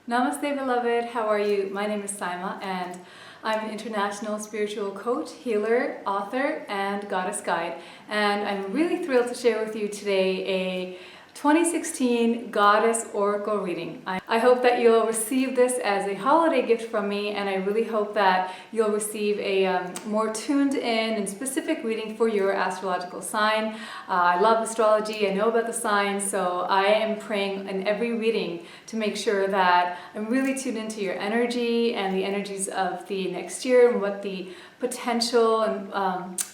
Namaste, beloved. How are you? My name is Syma, and I'm an international spiritual coach, healer, author, and goddess guide. And I'm really thrilled to share with you today a 2016 Goddess Oracle reading. I hope that you'll receive this as a holiday gift from me, and I really hope that you'll receive a more tuned in and specific reading for your astrological sign. I love astrology, I know about the signs, so I am praying in every reading to make sure that I'm really tuned into your energy and the energies of the next year and what the potential and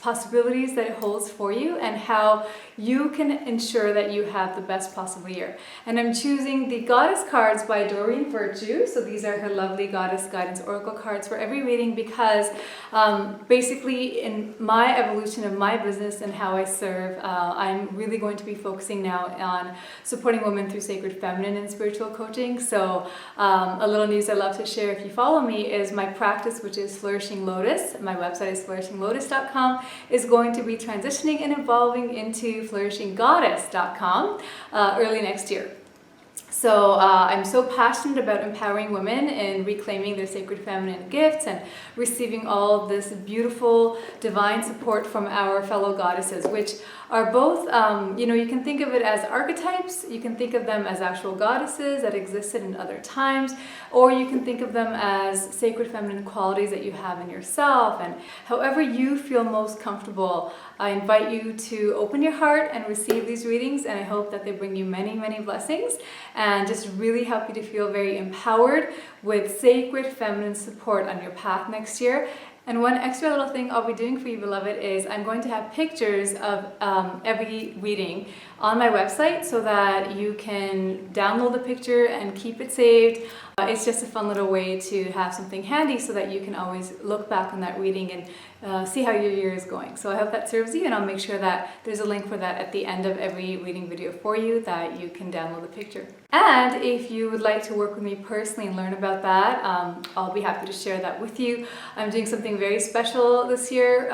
possibilities that it holds for you and how you can ensure that you have the best possible year. And I'm choosing the Goddess cards by Doreen Virtue. So these are her lovely Goddess Guidance Oracle cards for every reading because basically in my evolution of my business and how I serve, I'm really going to be focusing now on supporting women through sacred feminine and spiritual coaching. So a little news I love to share if you follow me is my practice, which is Flourishing Lotus. My website is flourishinglotus.com, is going to be transitioning and evolving into flourishinggoddess.com early next year. So I'm so passionate about empowering women and reclaiming their sacred feminine gifts and receiving all of this beautiful divine support from our fellow goddesses, which are both, you can think of it as archetypes, you can think of them as actual goddesses that existed in other times, or you can think of them as sacred feminine qualities that you have in yourself. And however you feel most comfortable, I invite you to open your heart and receive these readings, and I hope that they bring you many, many blessings and just really help you to feel very empowered with sacred feminine support on your path next year. And one extra little thing I'll be doing for you, beloved, is I'm going to have pictures of every reading on my website so that you can download the picture and keep it saved. It's just a fun little way to have something handy so that you can always look back on that reading and see how your year is going. So I hope that serves you, and I'll make sure that there's a link for that at the end of every reading video for you that you can download the picture. And if you would like to work with me personally and learn about that, I'll be happy to share that with you. I'm doing something very special this year.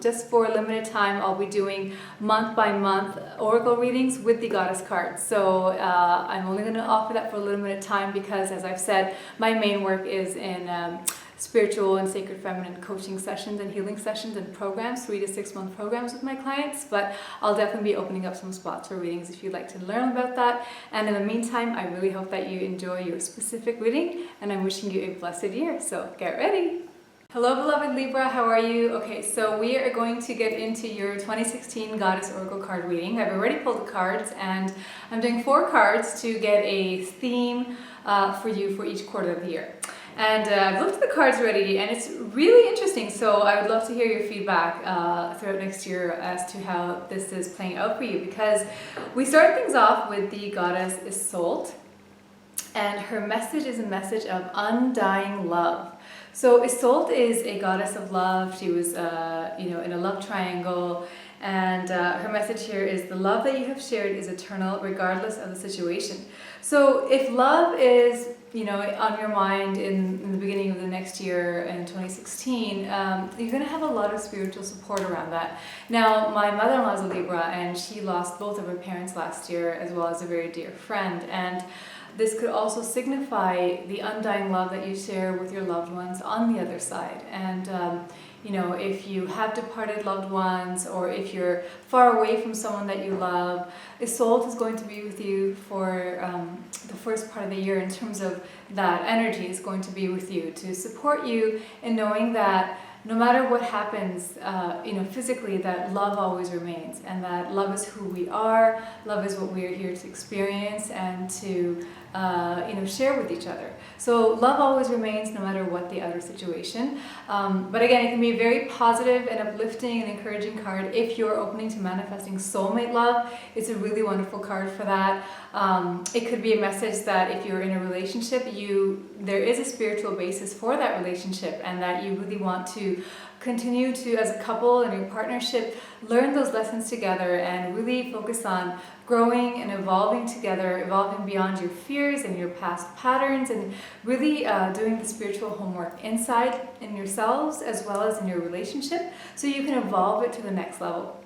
Just for a limited time, I'll be doing month by month oracle readings with the goddess cards. So I'm only going to offer that for a limited time because, as I've said, my main work is in spiritual and sacred feminine coaching sessions and healing sessions and programs, 3 to 6 month programs with my clients. But I'll definitely be opening up some spots for readings if you'd like to learn about that. And in the meantime, I really hope that you enjoy your specific reading, and I'm wishing you a blessed year. So get ready. Hello, beloved Libra, how are you? Okay, so we are going to get into your 2016 Goddess Oracle card reading. I've already pulled the cards, and I'm doing 4 cards to get a theme for you for each quarter of the year. And I've looked at the cards already, and it's really interesting, so I would love to hear your feedback throughout next year as to how this is playing out for you, because we start things off with the goddess Isolde, and her message is a message of undying love. So Isolde is a goddess of love. She was, in a love triangle, and her message here is the love that you have shared is eternal regardless of the situation. So if love is, on your mind in the beginning of the next year in 2016, you're going to have a lot of spiritual support around that. Now, my mother-in-law is a Libra, and she lost both of her parents last year, as well as a very dear friend. And this could also signify the undying love that you share with your loved ones on the other side. And if you have departed loved ones, or if you're far away from someone that you love, Isolde is going to be with you for the first part of the year. In terms of that energy, is going to be with you to support you in knowing that no matter what happens, physically, that love always remains, and that love is who we are. Love is what we are here to experience and to, share with each other. So love always remains no matter what the outer situation. But again, it can be a very positive and uplifting and encouraging card if you're opening to manifesting soulmate love. It's a really wonderful card for that. It could be a message that if you're in a relationship, there is a spiritual basis for that relationship, and that you really want to continue to, as a couple in your partnership, learn those lessons together and really focus on growing and evolving together, evolving beyond your fears and your past patterns, and really doing the spiritual homework inside in yourselves as well as in your relationship so you can evolve it to the next level.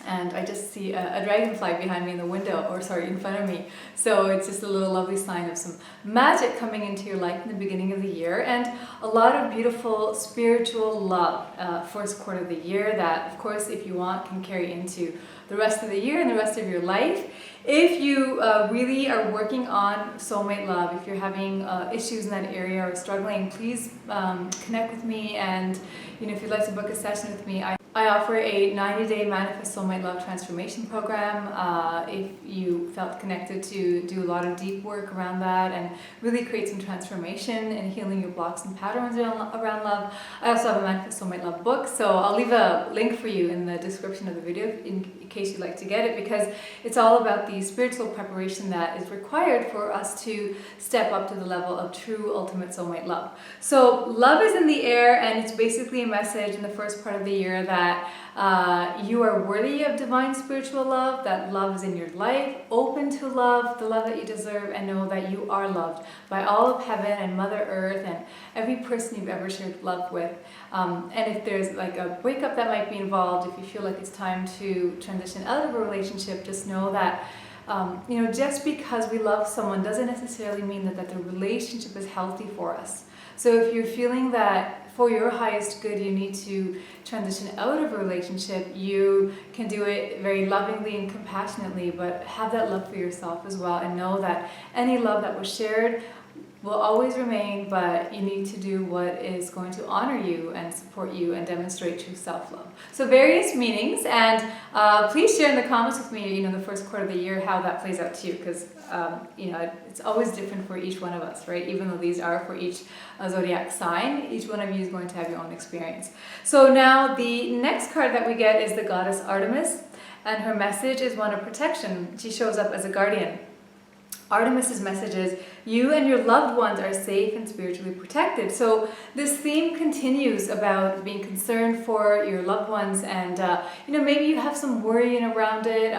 And I just see a dragonfly behind me in the window, or sorry, in front of me. So it's just a little lovely sign of some magic coming into your life in the beginning of the year, and a lot of beautiful spiritual love first quarter of the year that, of course, if you want, can carry into the rest of the year and the rest of your life. If you really are working on soulmate love, if you're having issues in that area or struggling, please connect with me. And if you'd like to book a session with me, I offer a 90-day Manifest Soulmate Love Transformation Program. If you felt connected to do a lot of deep work around that and really create some transformation and healing your blocks and patterns around love. I also have a Manifest Soulmate Love book, so I'll leave a link for you in the description of the video in case you'd like to get it, because it's all about the spiritual preparation that is required for us to step up to the level of true ultimate soulmate love. So love is in the air, and it's basically a message in the first part of the year that you are worthy of divine spiritual love, that love is in your life, open to love, the love that you deserve, and know that you are loved by all of heaven and Mother Earth and every person you've ever shared love with. And if there's like a breakup that might be involved, if you feel like it's time to transition out of a relationship, just know that just because we love someone doesn't necessarily mean that the relationship is healthy for us. So if you're feeling that for your highest good you need to transition out of a relationship, you can do it very lovingly and compassionately, but have that love for yourself as well, and know that any love that was shared will always remain, but you need to do what is going to honor you and support you and demonstrate true self-love. So various meanings, and please share in the comments with me, the first quarter of the year, how that plays out to you, because it's always different for each one of us, right? Even though these are for each zodiac sign, each one of you is going to have your own experience. So now the next card that we get is the goddess Artemis, and her message is one of protection. She shows up as a guardian. Artemis's message is you and your loved ones are safe and spiritually protected. So this theme continues about being concerned for your loved ones, and maybe you have some worrying around it,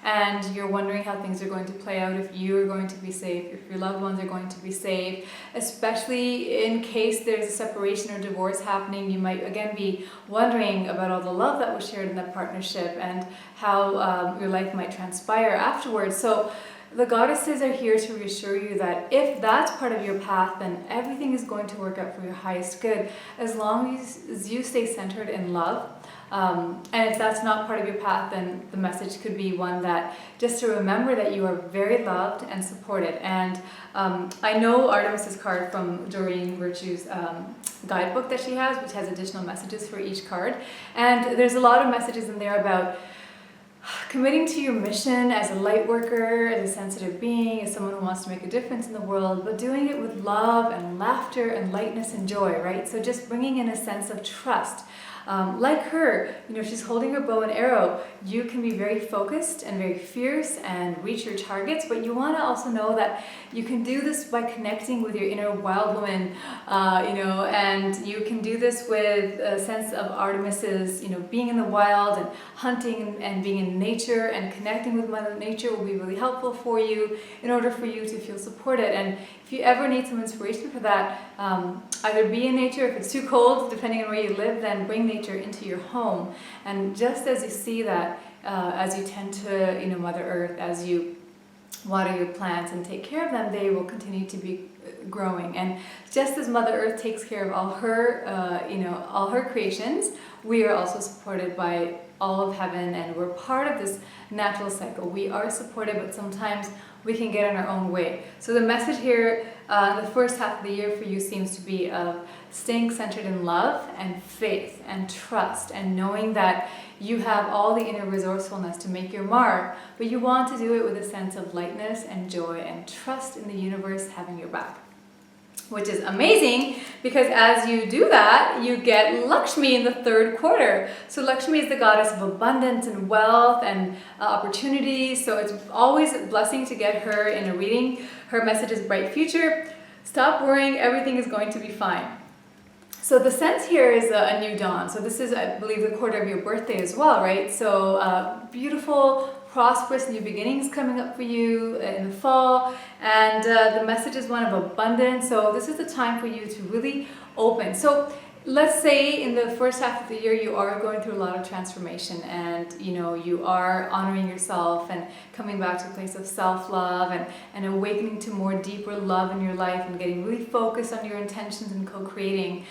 and you're wondering how things are going to play out, if you are going to be safe, if your loved ones are going to be safe, especially in case there's a separation or divorce happening. You might again be wondering about all the love that was shared in that partnership and how your life might transpire afterwards. So the goddesses are here to reassure you that if that's part of your path, then everything is going to work out for your highest good, as long as you stay centered in love. And if that's not part of your path, then the message could be one that just to remember that you are very loved and supported. And I know Artemis's card from Doreen Virtue's guidebook that she has, which has additional messages for each card. And there's a lot of messages in there about committing to your mission as a light worker, as a sensitive being, as someone who wants to make a difference in the world, but doing it with love and laughter and lightness and joy, right? So just bringing in a sense of trust. Like her, she's holding her bow and arrow. You can be very focused and very fierce and reach your targets, but you want to also know that you can do this by connecting with your inner wild woman, and you can do this with a sense of Artemis's, being in the wild and hunting and being in nature and connecting with Mother Nature will be really helpful for you in order for you to feel supported. And if you ever need some inspiration for that, either be in nature. If it's too cold, depending on where you live, then bring nature into your home. And just as you see that, as you tend to Mother Earth, as you water your plants and take care of them, they will continue to be growing. And just as Mother Earth takes care of all her all her creations, we are also supported by all of heaven, and we're part of this natural cycle. We are supported, but sometimes we can get in our own way. So the message here, the first half of the year for you seems to be of staying centered in love and faith and trust, and knowing that you have all the inner resourcefulness to make your mark, but you want to do it with a sense of lightness and joy and trust in the universe having your back. Which is amazing, because as you do that, you get Lakshmi in the third quarter. So Lakshmi is the goddess of abundance and wealth and opportunity. So it's always a blessing to get her in a reading. Her message is bright future. Stop worrying, everything is going to be fine. So the sense here is a new dawn. So this is, I believe, the quarter of your birthday as well, right? So beautiful, prosperous new beginnings coming up for you in the fall, and the message is one of abundance. So this is the time for you to really open. So let's say in the first half of the year you are going through a lot of transformation, and you are honoring yourself and coming back to a place of self-love and awakening to more deeper love in your life and getting really focused on your intentions and co-creating.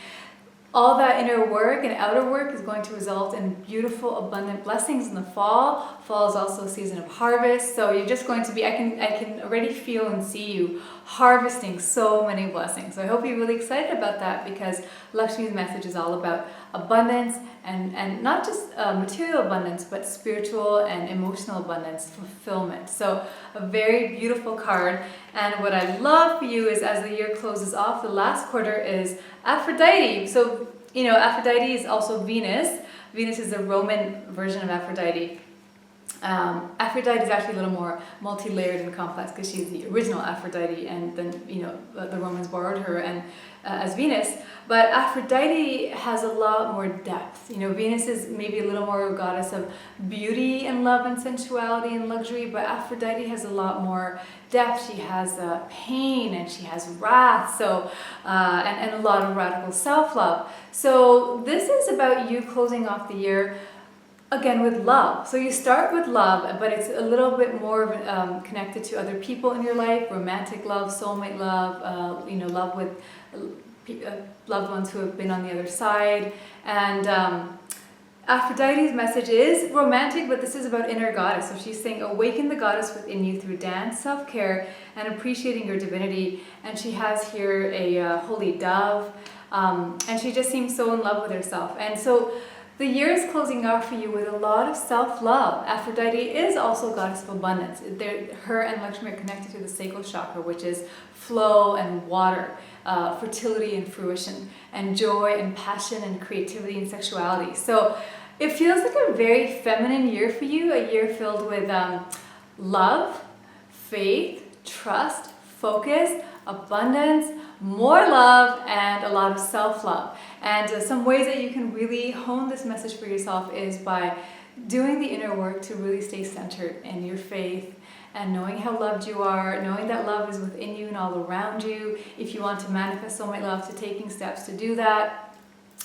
All that inner work and outer work is going to result in beautiful, abundant blessings in the fall. Fall is also a season of harvest, so you're just going to be, I can already feel and see you harvesting so many blessings. So I hope you're really excited about that, because Lakshmi's message is all about abundance, and not just material abundance, but spiritual and emotional abundance, fulfillment. So a very beautiful card. And what I love for you is, as the year closes off, the last quarter is Aphrodite. So, Aphrodite is also Venus. Venus is the Roman version of Aphrodite. Aphrodite is actually a little more multi-layered and complex, because she's the original Aphrodite, and then the Romans borrowed her and as Venus. But Aphrodite has a lot more depth. Venus is maybe a little more a goddess of beauty and love and sensuality and luxury, but Aphrodite has a lot more depth. She has pain, and she has wrath, so and a lot of radical self-love. So this is about you closing off the year again with love. So you start with love, but it's a little bit more connected to other people in your life, romantic love, soulmate love, love with loved ones who have been on the other side. And Aphrodite's message is romantic, but this is about inner goddess. So she's saying, awaken the goddess within you through dance, self-care, and appreciating your divinity. And she has here a holy dove, and she just seems so in love with herself. And so the year is closing out for you with a lot of self-love. Aphrodite is also a goddess of abundance. Her and Lakshmi are connected to the sacral chakra, which is flow and water, fertility and fruition, and joy and passion and creativity and sexuality. So it feels like a very feminine year for you, a year filled with love, faith, trust, focus, abundance, more love, and a lot of self-love. And some ways that you can really hone this message for yourself is by doing the inner work to really stay centered in your faith, and knowing how loved you are, knowing that love is within you and all around you. If you want to manifest soulmate love, to taking steps to do that.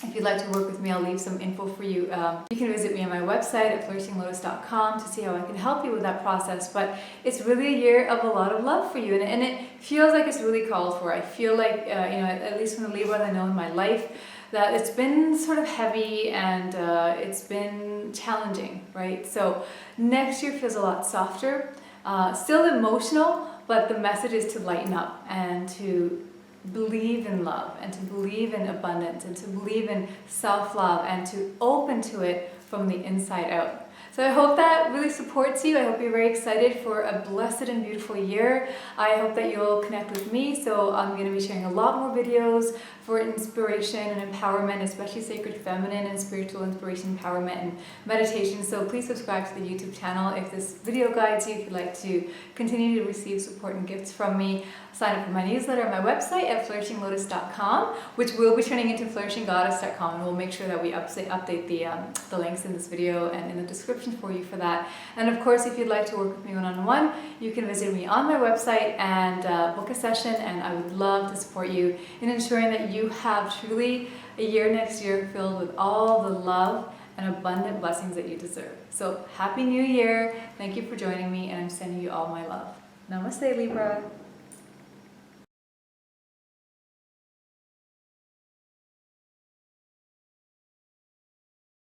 If you'd like to work with me, I'll leave some info for you. You can visit me on my website at flourishinglotus.com to see how I can help you with that process. But it's really a year of a lot of love for you, and it feels like it's really called for. I feel like, at least from the Libra I know in my life, that it's been sort of heavy, and it's been challenging, right? So next year feels a lot softer, still emotional, but the message is to lighten up and to believe in love, and to believe in abundance, and to believe in self-love, and to open to it from the inside out. So I hope that really supports you. I hope you're very excited for a blessed and beautiful year. I hope that you'll connect with me. So I'm going to be sharing a lot more videos for inspiration and empowerment, especially sacred feminine and spiritual inspiration, empowerment, and meditation. So please subscribe to the YouTube channel if this video guides you. If you'd like to continue to receive support and gifts from me, sign up for my newsletter on my website at flourishinglotus.com, which will be turning into flourishinggoddess.com, and we'll make sure that we update the links in this video and in the description for you for that. And of course, if you'd like to work with me one-on-one, you can visit me on my website and book a session, and I would love to support you in ensuring that you have truly a year next year filled with all the love and abundant blessings that you deserve. So Happy New Year. Thank you for joining me, and I'm sending you all my love. Namaste, Libra.